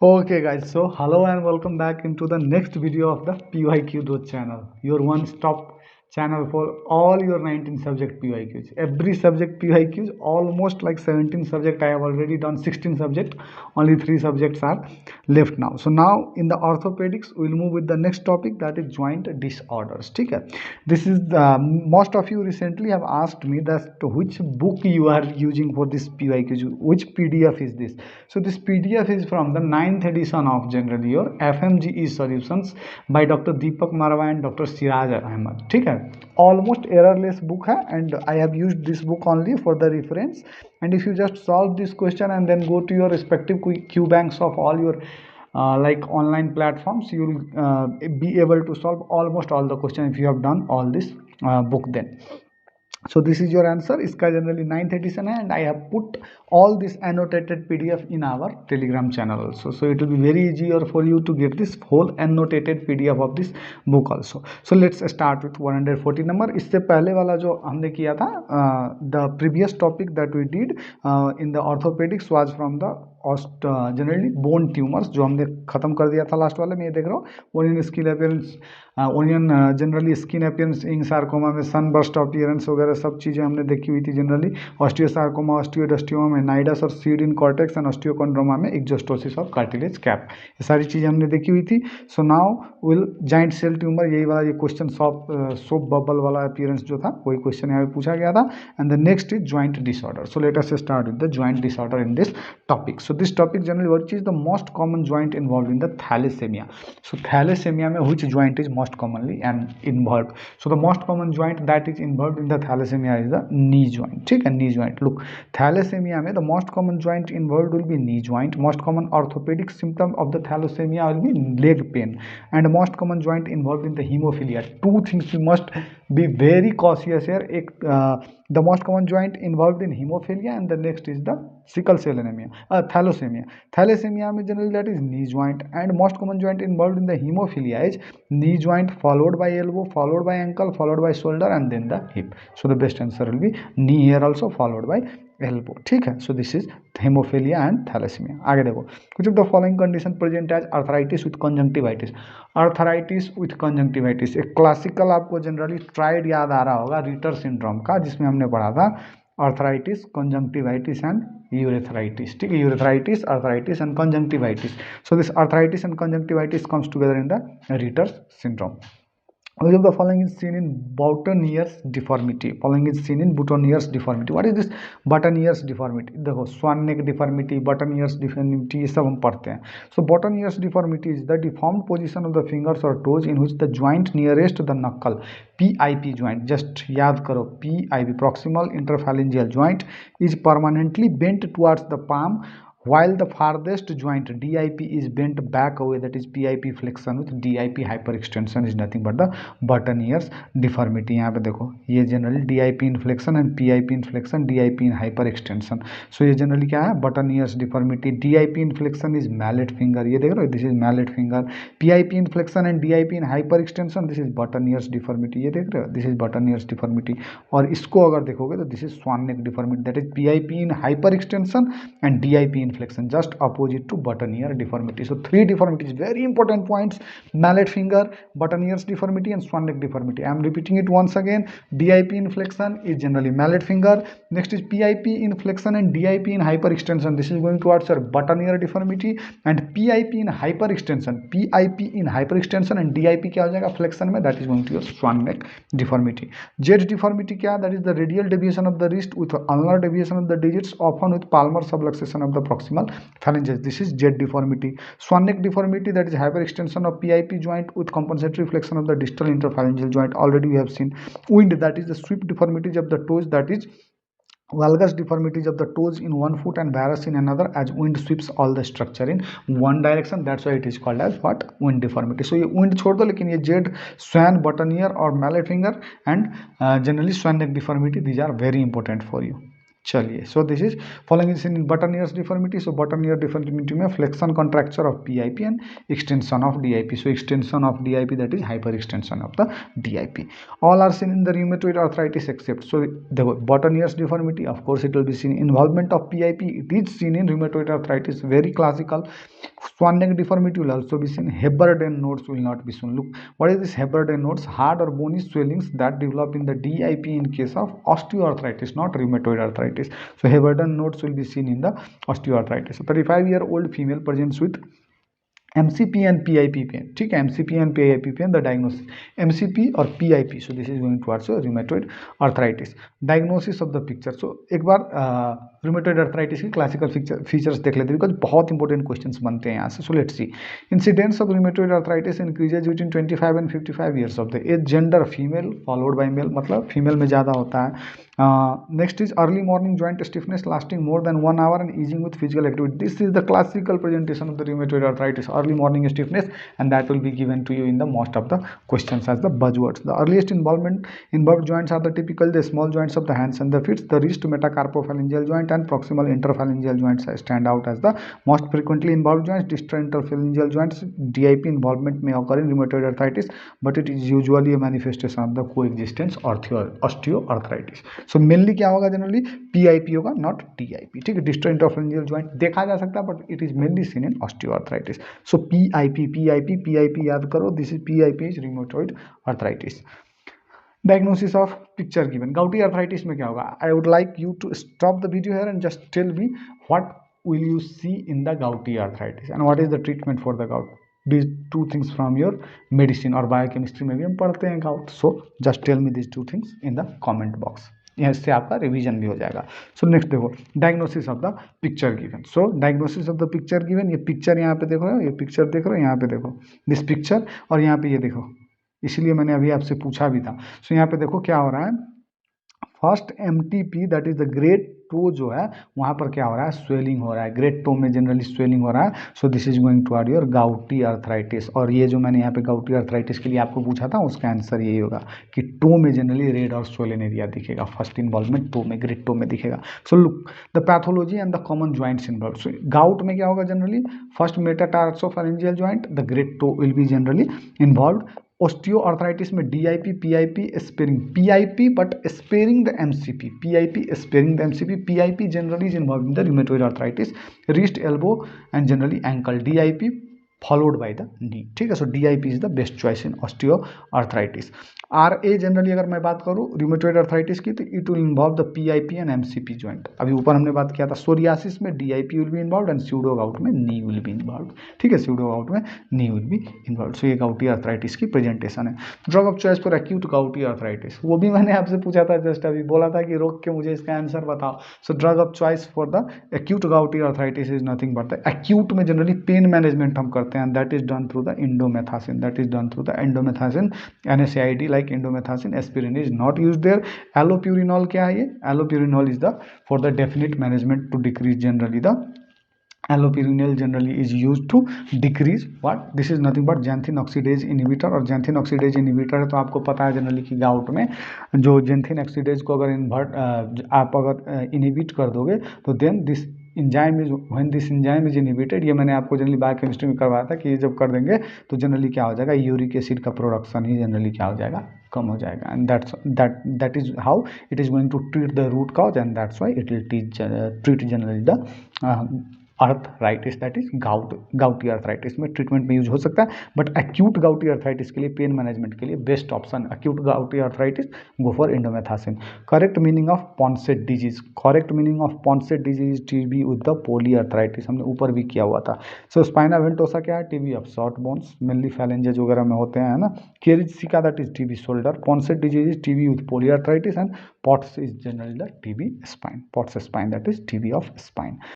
Okay guys, so hello and welcome back into the next video of the PYQ channel, your one-stop channel for all your 19 subject PYQs. Every subject PYQs, almost like 17 subject I have already done, 16 subject, only 3 subjects are left now. So now in the orthopedics, we'll move with the next topic, that is joint disorders. Okay? This is most of you recently have asked me that which book you are using for this PYQs, which PDF is this. So this PDF is from the 9th edition of generally your FMGE solutions by Dr. Deepak Marwa and Dr. Siraj Ahmed. ठीक है, almost errorless book है, and I have used this book only for the reference. And if you just solve this question and then go to your respective Q banks of all your like online platforms, you will be able to solve almost all the questions if you have done all this book then. So this is your answer. इसका generally 9th edition है, and I have put all this annotated PDF in our Telegram channel also. So it will be very easier for you to get this whole annotated PDF of this book also. So let's start with 140 number. इससे पहले वाला जो हमने किया था, the previous topic that we did in the orthopedics was from the generally bone tumours, जो हमने खत्म कर दिया था लास्ट वाले में. ये देख रहा हूँ, onion skin appearance, onion generally skin appearance, Ewing sarcoma में सनबर्स्ट अपीयरेंस वगैरह सब चीज़ें हमने देखी हुई थी जनरली. ऑस्टियोसार्कोमा, ऑस्टियोडस्टियोमा में नाइडस और सीड इन कॉर्टेक्स, एंड ऑस्टियोकॉन्ड्रोमा में एक्जोस्टोसिस ऑफ कार्टिलेज कैप, ये सारी चीज़ें हमने देखी हुई थी. So now will giant cell tumour, यही वाला ये क्वेश्चन सोप बबल वाला अपीयरेंस जो था वही क्वेश्चन यहाँ पे पूछा गया था. And the next is joint disorder. So let us start with the joint disorder in this topic. So this topic generally, which is the most common joint involved in the thalassemia. So thalassemia में which joint is most commonly and involved? So the most common joint that is involved in the thalassemia is the knee joint. ठीक है, knee joint. Look, thalassemia में the most common joint involved will be knee joint. Most common orthopedic symptom of the thalassemia will be leg pain, and most common joint involved in the hemophilia. Two things we must be very cautious here. The most common joint involved in hemophilia, and the next is the sickle cell anemia, thalassemia. Thalassemia में generally that is knee joint, and most common joint involved in the hemophilia is knee joint followed by elbow, followed by ankle, followed by shoulder, and then the hip. So the best answer will be knee here also, followed by elbow. ठीक है, so this is haemophilia and thalassaemia. आगे देखो, कुछ of the following condition present as arthritis with conjunctivitis. Arthritis with conjunctivitis एक classical आपको generally triad याद आ रहा होगा रिटर सिंड्रोम का, जिसमें हमने पढ़ा था अर्थराइटिस, कंजंक्टिवाइटिस एंड यूरेथराइटिस. ठीक है, urethritis, arthritis and conjunctivitis. So this arthritis and conjunctivitis comes together in the Reiter syndrome. Which of the following is seen in Boutonniere's deformity? Following is seen in Boutonniere's deformity. What is this Boutonniere's deformity? देखो, swan neck deformity, Boutonniere's deformity, ये सब हम पढ़ते हैं. So Boutonniere's deformity is the deformed position of the fingers or toes in which the joint nearest the knuckle, PIP joint, just याद करो, PIP, proximal interphalangeal joint, is permanently bent towards the palm, while the farthest joint DIP is bent back away, that is PIP flexion with DIP hyperextension is nothing but the Boutonniere's deformity. यहाँ पे देखो, ये generally DIP inflection and PIP inflection, DIP in hyperextension. So ये generally क्या है, Boutonniere's deformity. DIP inflection is mallet finger, ये देख रहे हो, this is mallet finger. PIP inflection and DIP in hyperextension, this is Boutonniere's deformity. ये देख रहे हो, this is Boutonniere's deformity. और इसको अगर देखोगे तो this is swan neck deformity, that is PIP in hyperextension and DIP in inflection, just opposite to Boutonniere deformity. So three deformities, very important points: mallet finger, Boutonniere's deformity, and swan neck deformity. I am repeating it once again. DIP inflection is generally mallet finger. Next is PIP inflection and DIP in hyperextension. This is going towards your Boutonniere deformity. And PIP in hyperextension, PIP in hyperextension and DIP क्या हो जाएगा flexion में, that is going to your swan neck deformity. Z deformity क्या, that is the radial deviation of the wrist with ulnar deviation of the digits, often with palmar subluxation of the proximal phalanges. This is Z deformity. Swan neck deformity, that is hyperextension of PIP joint with compensatory flexion of the distal interphalangeal joint. Already we have seen. Wind, that is the sweep deformities of the toes, that is valgus deformities of the toes in one foot and varus in another, as wind sweeps all the structure in one direction. That's why it is called as what, wind deformity. So ये wind छोड़ दो, लेकिन ये Z, swan, Boutonniere और mallet finger and generally swan neck deformity, these are very important for you. चलिए, so this is following is in Boutonniere's deformity. So Boutonniere deformity में flexion contracture of PIP and extension of DIP. So extension of DIP, that is hyperextension of the DIP. All are seen in the rheumatoid arthritis except, so देखो, Boutonniere's deformity, of course it will be seen. Involvement of PIP, it is seen in rheumatoid arthritis, very classical. Swan neck deformity will also be seen. Heberden nodes will not be seen. Look, what is this Heberden nodes? Hard or bony swellings that develop in the DIP in case of osteoarthritis, not rheumatoid arthritis. So Heberden nodes will be seen in the osteoarthritis. So 35-year-old female presents with MCP and PIP pain. ठीक है, MCP and PIP pain, the diagnosis MCP or PIP. So this is going towards rheumatoid arthritis. Diagnosis of the picture. So एक बार rheumatoid arthritis की classical features देख लेते हैं, because बहुत important questions बनते हैं यहाँ से. So let's see. Incidence of rheumatoid arthritis increases between 25 and 55 years of the age. Gender female followed by male, मतलब फीमेल में ज़्यादा होता है. Next is early morning joint stiffness lasting more than 1 hour and easing with physical activity. This is the classical presentation of the rheumatoid arthritis, early morning stiffness, and that will be given to you in the most of the questions as the buzzwords. The earliest involved joints are the typical the small joints of the hands and the feet. The wrist metacarpophalangeal joint and proximal interphalangeal joints stand out as the most frequently involved joints. Distal interphalangeal joints, DIP involvement may occur in rheumatoid arthritis, but it is usually a manifestation of the coexistence osteoarthritis. So mainly क्या होगा, generally PIP होगा, not DIP. ठीक है, distal interphalangeal joint देखा जा सकता है, but it is mainly seen in osteoarthritis. So PIP याद करो, this is PIP is rheumatoid arthritis. Diagnosis of picture given. Gouty arthritis में क्या होगा? I would like you to stop the video here and just tell me what will you see in the gouty arthritis and what is the treatment for the gout. These two things from your medicine or biochemistry में भी हम पढ़ते हैं gout. So just tell me these two things in the comment box. इससे आपका revision भी हो जाएगा. सो नेक्स्ट देखो, diagnosis of the picture given. So diagnosis of the picture given, ये पिक्चर यहाँ पे देखो, ये पिक्चर देख रहे हो, यहाँ पे देखो दिस पिक्चर, और यहाँ पे ये देखो, इसलिए मैंने अभी आपसे पूछा भी था. सो यहाँ पे देखो क्या हो रहा है. First MTP that is the great toe जो है, वहाँ पर क्या हो रहा है, स्वेलिंग हो रहा है. ग्रेट टो में जनरली स्वेलिंग हो रहा है. So this is going toward your gouty arthritis. और ये जो मैंने यहाँ पे गाउटी आर्थराइटिस के लिए आपको पूछा था, उसका आंसर यही होगा कि टो में जनरली रेड और स्वेलन एरिया दिखेगा. फर्स्ट इन्वॉल्वमेंट टो में, ग्रेट टो में दिखेगा. So look the pathology and the common joints involve. सो गाउट में क्या होगा, generally first metatarsophalangeal joint, the great toe will be generally involve. Osteoarthritis में DIP, PIP sparing, PIP but sparing the MCP, PIP sparing the MCP, PIP generally is involved in the rheumatoid arthritis, wrist, elbow and generally ankle. DIP followed by the knee. ठीक है, सो DIP is the best choice in osteoarthritis. RA generally अगर मैं बात करूँ rheumatoid arthritis की, तो it will involve the PIP and MCP joint. अभी ऊपर हमने बात किया था सोरियासिस में DIP will be involved and pseudo gout में knee will be involved. ठीक है, pseudo gout में knee will be involved. सो ये gouty arthritis की प्रेजेंटेशन है. Drug of choice for acute gouty arthritis, वो भी मैंने आपसे पूछा था, जस्ट अभी बोला था कि रोक के मुझे इसका आंसर बताओ. So drug of choice for the acute gouty arthritis is nothing but the acute में जनरली पेन मैनेजमेंट हम करते हैं, and that is done through the indomethacin. That is done through the indomethacin, NSAID like indomethacin. Aspirin is not used there. Allopurinol क्या है ये? Allopurinol is the for the definite management to decrease generally the allopurinol generally is used to decrease what? This is nothing but xanthine oxidase inhibitor. और xanthine oxidase inhibitor है, तो आपको पता है generally कि गाउट में जो xanthine oxidase को अगर आप अगर इनहिबिट कर दोगे, तो then this enzyme is when this enzyme is inhibited, ये मैंने आपको जनरली बायोकेमिस्ट्री में करवाया था कि ये जब कर देंगे तो जनरली क्या हो जाएगा, यूरिक एसिड का प्रोडक्शन ही जनरली क्या हो जाएगा, कम हो जाएगा. And that is how it is going to treat the root cause, and that's why it will treat generally the arthritis, that is gouty arthritis में ट्रीटमेंट में यूज हो सकता है. बट एक्यूट गाउटी आर्थराइटिस के लिए, pen management के लिए best option acute gouty arthritis, go for indomethacin. Correct meaning of Poncet disease. Correct meaning of Poncet disease TB with the poly arthritis, हमने ऊपर भी किया हुआ था. सो स्पाइना वेंटोसा क्या है? TB of short bones, mainly phalanges वगैरह में होते हैं ना. Caries sicca that is TB shoulder. Poncet disease is TB with poly arthritis, and POTS is generally the TB spine. POTS spine, that is TB of spine.